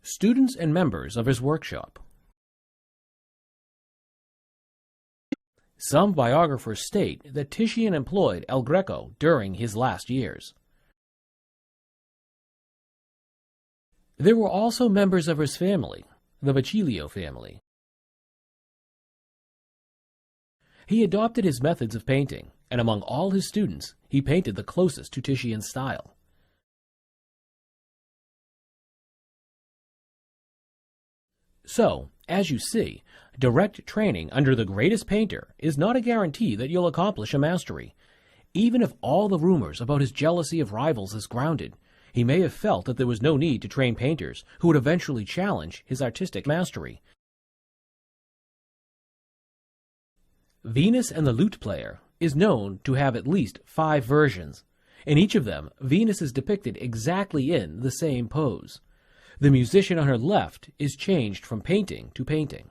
Students and members of his workshop. Some biographers state that Titian employed El Greco during his last years. There were also members of his family, the Vecchilio family. He adopted his methods of painting, and among all his students, he painted the closest to Titian's style. So, as you see, direct training under the greatest painter is not a guarantee that you'll accomplish a mastery. Even if all the rumors about his jealousy of rivals is grounded, he may have felt that there was no need to train painters who would eventually challenge his artistic mastery. Venus and the Lute Player is known to have at least 5 versions. In each of them, Venus is depicted exactly in the same pose. The musician on her left is changed from painting to painting.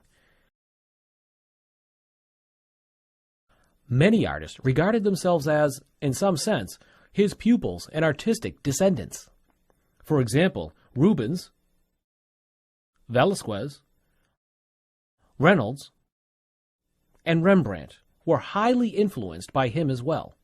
Many artists regarded themselves as, in some sense, his pupils and artistic descendants. For example, Rubens, Velasquez, Reynolds, and Rembrandt were highly influenced by him as well.